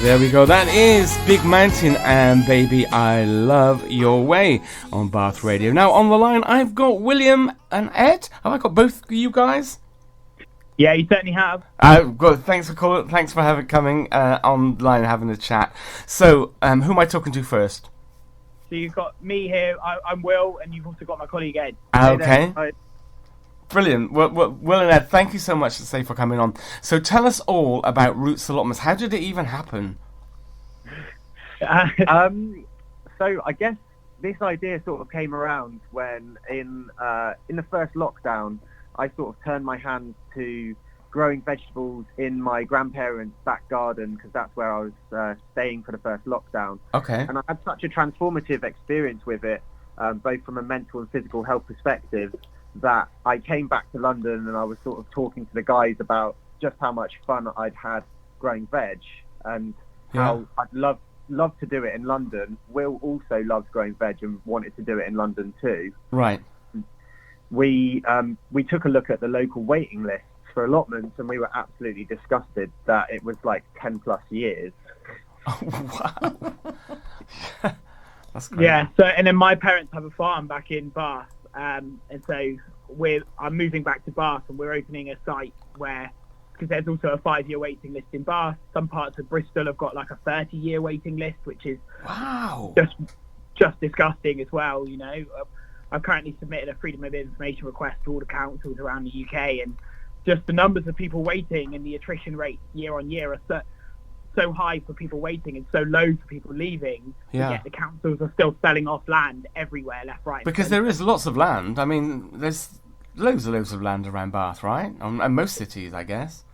There we go. That is Big Mountain and Baby I Love Your Way on Bath Radio. Now on the line I've got William and Ed. Have I got both of you guys? Yeah, you certainly have. Good. Thanks for calling. Thanks for coming online and having a chat. So, who am I talking to first? So you've got me here. I'm Will, and you've also got my colleague Ed. Okay. Brilliant. Well, Will and Ed, thank you so much for coming on. So tell us all about Roots Allotments. How did it even happen? So I guess this idea sort of came around when in the first lockdown, I sort of turned my hand to growing vegetables in my grandparents' back garden because that's where I was staying for the first lockdown. Okay. And I had such a transformative experience with it, both from a mental and physical health perspective, that I came back to London and I was sort of talking to the guys about just how much fun I'd had growing veg and how I'd love to do it in London. Will also loves growing veg and wanted to do it in London too. Right. We took a look at the local waiting lists for allotments and we were absolutely disgusted that it was like 10 plus years. Oh, wow. That's great. Yeah, so and then my parents have a farm back in Bath, and so I'm moving back to Bath and we're opening a site where, because there's also a 5-year waiting list in Bath. Some parts of Bristol have got like a 30-year waiting list, which is just disgusting as well. You know, I've currently submitted a Freedom of Information request to all the councils around the UK, and just the numbers of people waiting and the attrition rates year on year are so high for people waiting and so low for people leaving. Yeah. Yet the councils are still selling off land everywhere, left, right. Because there is lots of land. I mean, there's loads of land around Bath, right? And most cities, I guess.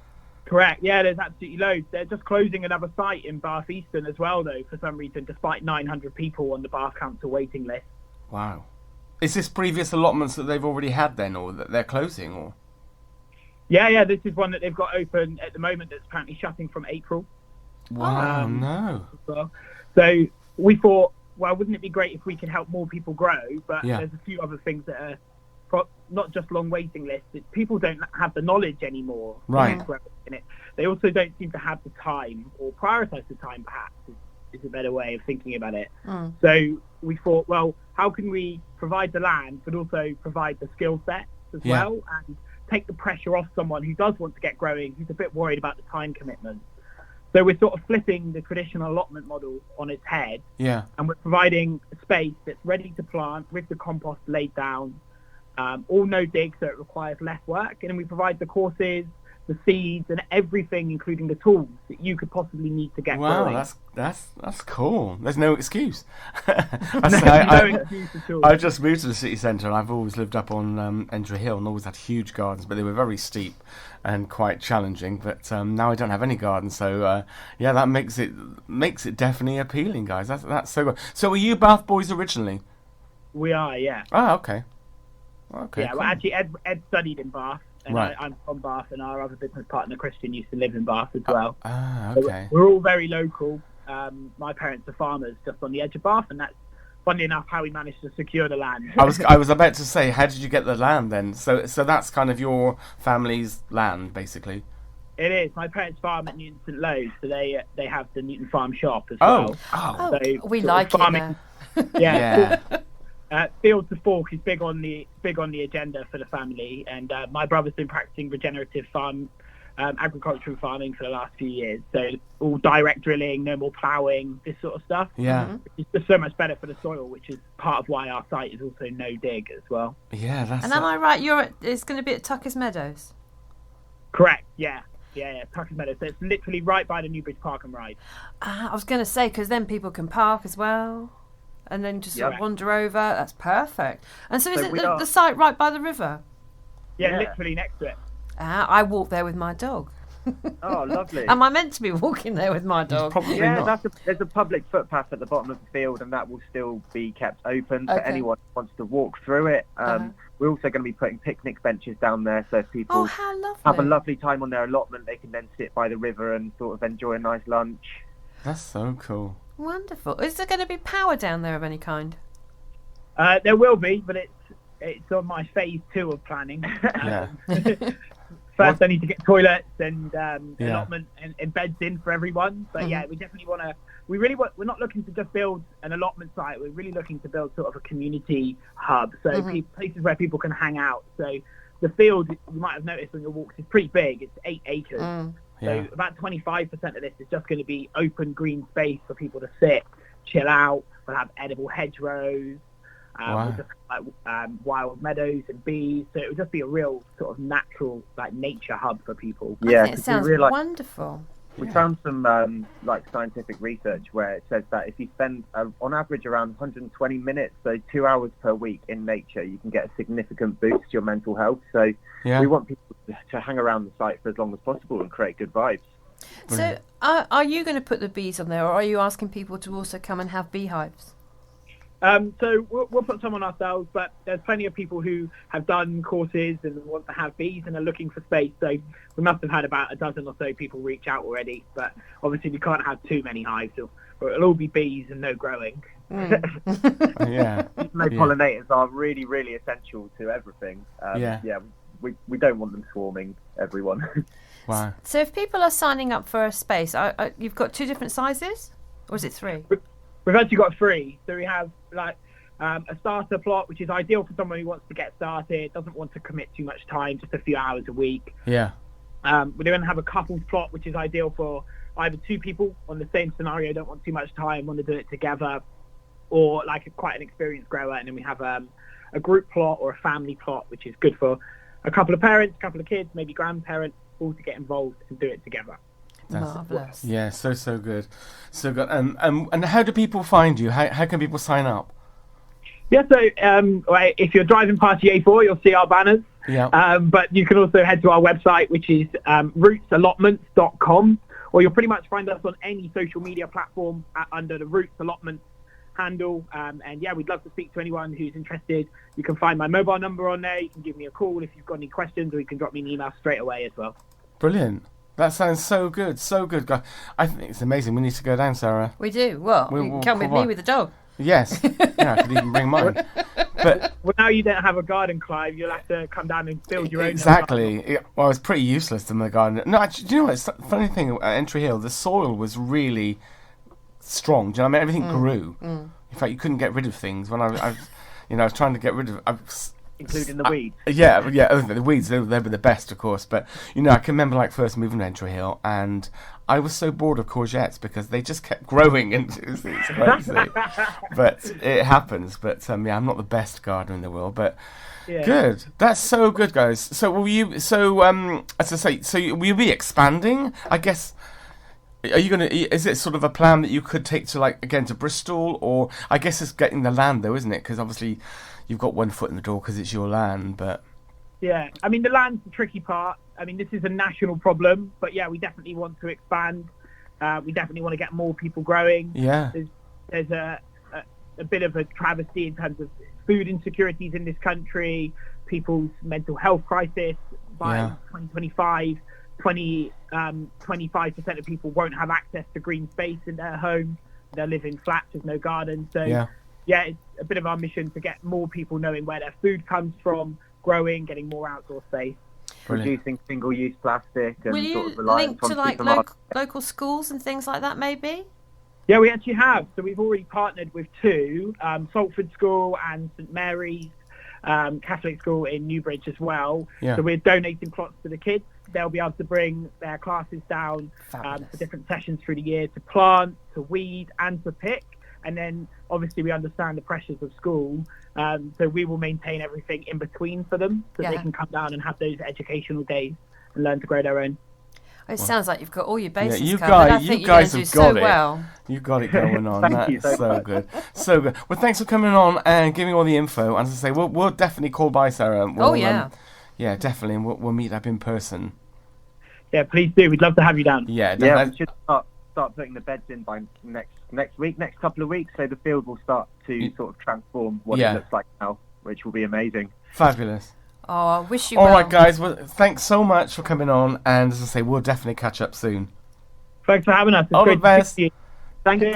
Correct. Yeah, there's absolutely loads. They're just closing another site in Bath Eastern as well, though, for some reason, despite 900 people on the Bath Council waiting list. Wow. Is this previous allotments that they've already had then, or that they're closing, or? Yeah, this is one that they've got open at the moment that's apparently shutting from April. Wow, no. So we thought, well, wouldn't it be great if we could help more people grow? But there's a few other things that are not just long waiting lists. People don't have the knowledge anymore. Right. In it. They also don't seem to have the time or prioritise the time, perhaps, is a better way of thinking about it. So we thought, well, how can we provide the land but also provide the skill sets as well and take the pressure off someone who does want to get growing, who's a bit worried about the time commitment. So we're sort of flipping the traditional allotment model on its head. Yeah. And we're providing a space that's ready to plant with the compost laid down, all no dig, so it requires less work. And then we provide the courses, the seeds, and everything, including the tools that you could possibly need to get growing. Wow, that's cool. There's no excuse. I just moved to the city centre, and I've always lived up on Entry Hill, and always had huge gardens, but they were very steep and quite challenging. But now I don't have any gardens, so that makes it definitely appealing, guys. That's so good. So, were you Bath boys originally? We are, yeah. Oh, okay. Okay. Yeah, cool. well, actually, Ed studied in Bath. And right. I'm from Bath, and our other business partner, Christian, used to live in Bath as well. Okay. So we're all very local. My parents are farmers just on the edge of Bath, and that's, funnily enough, how we managed to secure the land. I was about to say, how did you get the land then? So that's kind of your family's land, basically. It is. My parents farm at Newton St Lowe's, so they have the Newton Farm shop as well. Oh, so we like farming. It there. Yeah. Field to fork is big on the agenda for the family, and my brother's been practicing regenerative agriculture and farming for the last few years. So all direct drilling, no more ploughing, this sort of stuff. Yeah, it's just so much better for the soil, which is part of why our site is also no dig as well. Yeah, that's. And am I right? It's going to be at Tucker's Meadows. Correct. Yeah, Tucker's Meadows. So it's literally right by the Newbridge Park and Ride. I was going to say, because then people can park as well. And then just sort of wander over. That's perfect. And so is it the site right by the river? Yeah, literally next to it. I walk there with my dog. Oh, lovely. Am I meant to be walking there with my dog? Probably not. There's a public footpath at the bottom of the field, and that will still be kept open for anyone who wants to walk through it. We're also going to be putting picnic benches down there, so if people have a lovely time on their allotment, they can then sit by the river and sort of enjoy a nice lunch. That's so cool. Wonderful. Is there going to be power down there of any kind? There will be, but it's on my phase 2 of planning. first I need to get toilets and allotment and beds in for everyone. But yeah, we definitely want to. We're not looking to just build an allotment site. We're really looking to build sort of a community hub, so places where people can hang out. So the field, you might have noticed on your walks, is pretty big. It's 8 acres. So about 25% of this is just going to be open green space for people to sit, chill out. We'll have edible hedgerows. We'll just wild meadows and bees. So it would just be a real sort of natural, like, nature hub for people. Yeah, it sounds wonderful. We found some like scientific research where it says that if you spend on average around 120 minutes, so 2 hours per week in nature, you can get a significant boost to your mental health. So we want people to hang around the site for as long as possible and create good vibes. So are you going to put the bees on there, or are you asking people to also come and have beehives? So we'll put some on ourselves, but there's plenty of people who have done courses and want to have bees and are looking for space. So we must have had about a dozen or so people reach out already. But obviously we can't have too many hives, or it'll all be bees and no growing. Pollinators are really, really essential to everything. We don't want them swarming everyone. Wow. So if people are signing up for a space, you've got 2 different sizes, or is it 3? We've actually got 3. So we have like a starter plot, which is ideal for someone who wants to get started, doesn't want to commit too much time, just a few hours a week. Yeah. We're going to have a couples plot, which is ideal for either 2 people on the same scenario, don't want too much time, want to do it together, or like quite an experienced grower. And then we have a group plot or a family plot, which is good for a couple of parents, a couple of kids, maybe grandparents, all to get involved and do it together. Marvellous. Yeah, so good. So good. And how do people find you? How can people sign up? Yeah, so if you're driving past the A4, you'll see our banners. Yeah. But you can also head to our website, which is rootsallotments.com, or you'll pretty much find us on any social media platform under the Roots Allotments handle. And yeah, we'd love to speak to anyone who's interested. You can find my mobile number on there. You can give me a call if you've got any questions, or you can drop me an email straight away as well. Brilliant. That sounds so good, guys. I think it's amazing. We need to go down, Sarah. We do. Well, you can come with me with the dog. Yes. Yeah, I could even bring mine. But now you don't have a garden, Clive. You'll have to come down and build your own. Exactly. Well, it's pretty useless in the garden. No, actually, do you know what? It's the funny thing at Entry Hill, the soil was really strong. Do you know what I mean? Everything grew. In fact, you couldn't get rid of things when I was trying to get rid of. Including the weeds. The weeds, they were the best, of course. But, I can remember, like, first moving to Entry Hill, and I was so bored of courgettes because they just kept growing, and it's crazy. But it happens. But, I'm not the best gardener in the world, but good. That's so good, guys. So, will you be expanding? I guess, are you going to, is it sort of a plan that you could take to, like, again, to Bristol? Or, I guess it's getting the land, though, isn't it? Because, obviously, you've got one foot in the door because it's your land, but... Yeah, I mean, the land's the tricky part. I mean, this is a national problem, but yeah, we definitely want to expand. We definitely want to get more people growing. Yeah. There's a bit of a travesty in terms of food insecurities in this country, people's mental health crisis. By 2025, 25% of people won't have access to green space in their home. They'll live in flats with no gardens. So, yeah, it's a bit of our mission to get more people knowing where their food comes from, growing, getting more outdoor space. Reducing single-use plastic and Will you sort of reliance link to on like local schools and things like that, maybe? Yeah, we actually have. So we've already partnered with 2, Salford School and St Mary's Catholic School in Newbridge as well. Yeah. So we're donating plots to the kids. They'll be able to bring their classes down for different sessions through the year to plant, to weed, and to pick. And then, obviously, we understand the pressures of school, so we will maintain everything in between for them, so they can come down and have those educational days and learn to grow their own. It sounds like you've got all your bases covered. I think you guys have got it. Well. You've got it going on. That's so good. So good. Well, thanks for coming on and giving all the info. And as I say, we'll definitely call by, Sarah. Yeah, definitely. And we'll meet up in person. Yeah, please do. We'd love to have you down. Yeah, we should start putting the beds in by next couple of weeks, so the field will start to sort of transform what it looks like now, which will be amazing. Fabulous. Oh, I wish you all well. Right, guys, well, thanks so much for coming on, and as I say, we'll definitely catch up soon. Thanks for having us. It's all great the best. to see you. Thank you.